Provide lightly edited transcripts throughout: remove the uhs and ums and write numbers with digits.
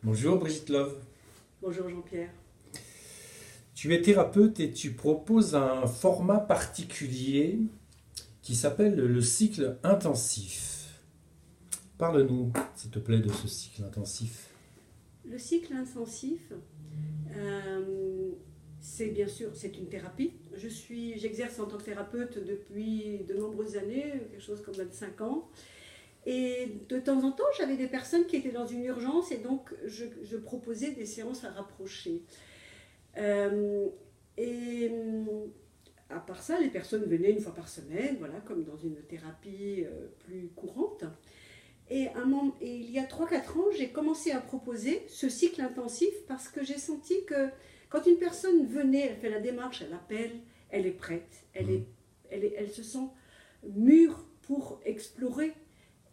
Bonjour Brigitte Love. Bonjour Jean-Pierre. Tu es thérapeute et tu proposes un format particulier qui s'appelle le cycle intensif. Parle-nous, s'il te plaît, de ce cycle intensif. Le cycle intensif, c'est bien sûr c'est une thérapie. J'exerce en tant que thérapeute depuis de nombreuses années, quelque chose comme 25 ans. Et de temps en temps, j'avais des personnes qui étaient dans une urgence et donc je proposais des séances à rapprocher. Et à part ça, les personnes venaient une fois par semaine, voilà, comme dans une thérapie plus courante. Et il y a 3 4 ans, j'ai commencé à proposer ce cycle intensif parce que j'ai senti que quand une personne venait, elle fait la démarche, elle appelle, elle est prête, elle se sent mûre pour explorer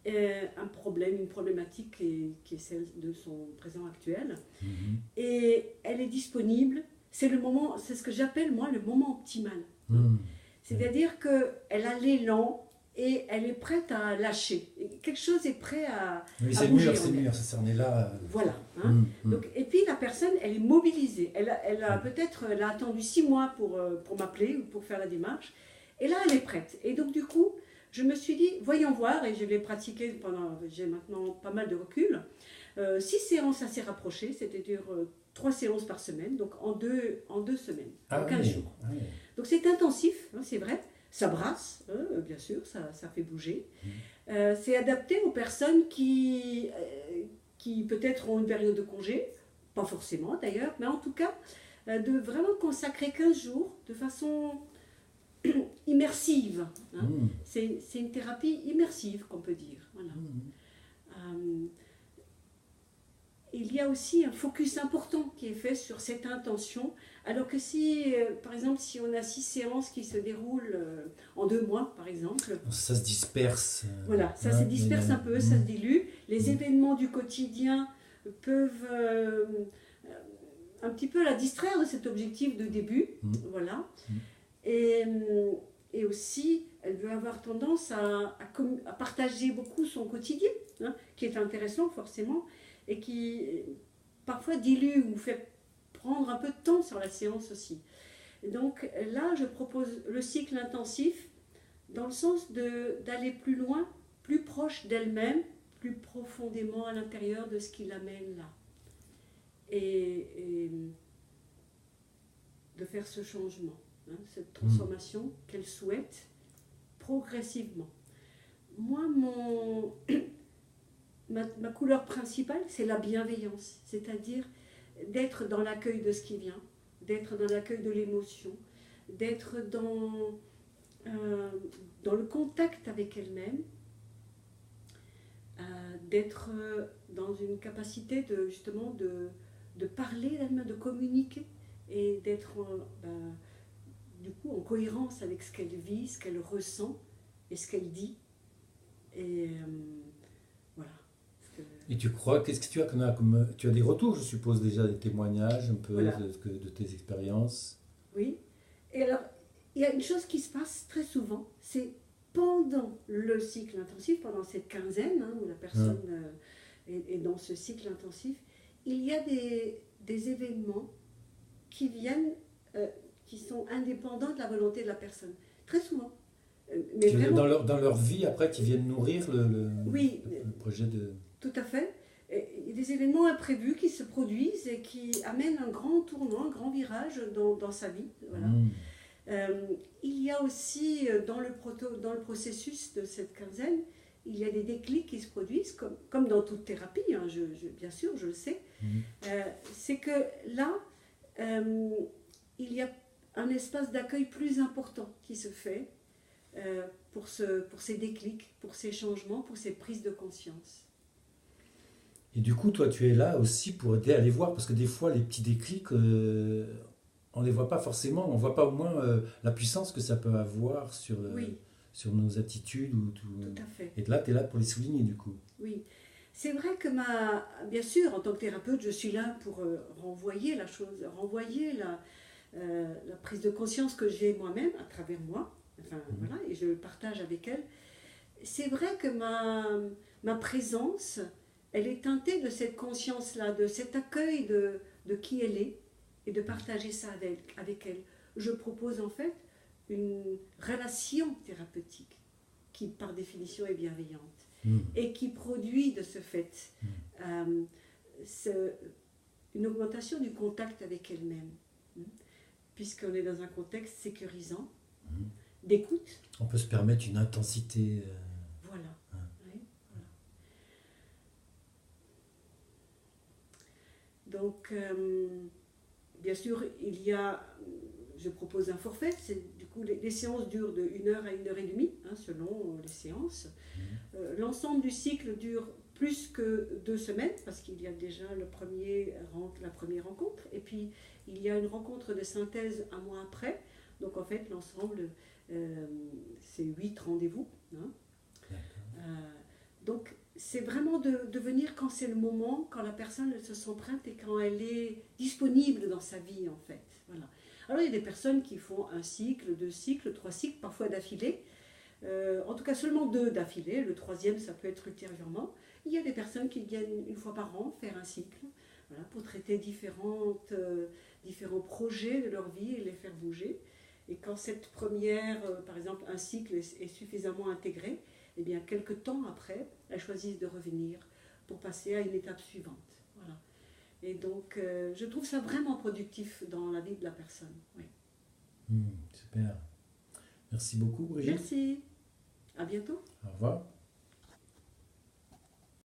un problème, une problématique qui est celle de son présent actuel. Mhm. Et elle est disponible. C'est le moment, c'est ce que j'appelle moi le moment optimal. Mhm. C'est-à-dire qu'elle a l'élan et elle est prête à lâcher. Quelque chose est prêt Oui, à c'est bouger mûr, c'est en elle. mûr, ça en est là. Voilà. Hein. Mhm. Donc, et puis la personne, elle est mobilisée. Elle a attendu 6 mois pour m'appeler ou pour faire la démarche. Et là, elle est prête. Et donc du coup, je me suis dit, voyons voir, et je l'ai pratiqué pendant, j'ai maintenant pas mal de recul, 6 séances assez rapprochées, c'est-à-dire 3 séances par semaine, donc en deux semaines, Ah en 15 oui, jours. ah oui. Donc c'est intensif, hein, c'est vrai, ça brasse, bien sûr, ça fait bouger. C'est adapté aux personnes qui peut-être ont une période de congé, pas forcément d'ailleurs, mais en tout cas, de vraiment consacrer 15 jours de façon immersive. Hein. Mhm. C'est une thérapie immersive qu'on peut dire. Voilà. Mhm. Euh, il y a aussi un focus important qui est fait sur cette intention, alors que si, par exemple, si on a 6 séances qui se déroulent en 2 mois, par exemple, Ça se disperse. voilà, ça se Ouais, disperse un peu, ça se dilue, les Mhm. événements du quotidien peuvent un petit peu la distraire de cet objectif de début, Mhm. voilà. Mhm. Et, et aussi, elle veut avoir tendance à partager beaucoup son quotidien, hein, qui est intéressant forcément, et qui parfois dilue ou fait prendre un peu de temps sur la séance aussi. Et donc là, je propose le cycle intensif dans le sens d'aller plus loin, plus proche d'elle-même, plus profondément à l'intérieur de ce qui l'amène là. Et de faire ce changement, hein, cette transformation qu'elle souhaite progressivement. Moi, ma couleur principale, c'est la bienveillance, c'est-à-dire d'être dans l'accueil de ce qui vient, d'être dans l'accueil de l'émotion, d'être dans le contact avec elle-même, d'être dans une capacité justement de parler d'elle-même, de communiquer et d'être du coup en cohérence avec ce qu'elle vit, ce qu'elle ressent et ce qu'elle dit. Et voilà. Et tu crois, qu'est-ce que tu as tu as des retours, je suppose déjà, des témoignages un peu Voilà. de tes expériences. Oui. Et alors, il y a une chose qui se passe très souvent, c'est pendant le cycle intensif, pendant cette quinzaine hein, où la personne est dans ce cycle intensif, il y a des événements qui viennent, qui sont indépendants de la volonté de la personne. Très souvent. Mais Tu veux dire, vraiment, dans leur vie, après, qui viennent nourrir oui, le projet de... tout à fait. Et il y a des événements imprévus qui se produisent et qui amènent un grand tournant, un grand virage dans sa vie. Voilà. Il y a aussi dans le processus de cette quinzaine, il y a des déclics qui se produisent, comme dans toute thérapie, hein, bien sûr, je le sais. C'est que là, il y a un espace d'accueil plus important qui se fait pour ces déclics, pour ces changements, pour ces prises de conscience. Et du coup, toi, tu es là aussi pour aider à les voir, parce que des fois, les petits déclics, on ne les voit pas forcément, on ne voit pas au moins la puissance que ça peut avoir Oui, sur nos attitudes. tout à fait. Et là, tu es là pour les souligner, du coup. Oui. C'est vrai que bien sûr, en tant que thérapeute, je suis là pour renvoyer la chose, renvoyer la prise de conscience que j'ai moi-même à travers moi. Enfin, voilà, et je le partage avec elle. C'est vrai que ma présence elle est teintée de cette conscience-là, de cet accueil de qui elle est, et de partager ça avec elle. Je propose en fait une relation thérapeutique qui, par définition, est bienveillante et qui produit de ce fait une augmentation du contact avec elle-même, puisqu'on est dans un contexte sécurisant, d'écoute. On peut se permettre une intensité. Voilà. Oui, voilà. Donc, bien sûr, je propose un forfait. Du coup, les séances durent de 1 heure à 1 heure et demie, selon les séances. L'ensemble du cycle dure plus que 2 semaines, parce qu'il y a déjà la première rencontre, et puis il y a une rencontre de synthèse 1 mois après. Donc en fait, l'ensemble, c'est 8 rendez-vous. Donc c'est vraiment de venir quand c'est le moment, quand la personne se sent prête et quand elle est disponible dans sa vie, en fait. Voilà. Alors il y a des personnes qui font 1 cycle, 2 cycles, 3 cycles, parfois d'affilée. En tout cas seulement 2 d'affilée, le 3e ça peut être ultérieurement. Il y a des personnes qui viennent 1 fois par an faire un cycle, voilà, pour traiter différents projets de leur vie et les faire bouger. Et quand cette première, par exemple un cycle est suffisamment intégré, eh bien quelques temps après, elles choisissent de revenir pour passer à une étape suivante. Voilà. Et donc je trouve ça vraiment productif dans la vie de la personne. Oui. Super. Merci beaucoup, Brigitte. Merci. À bientôt. Au revoir.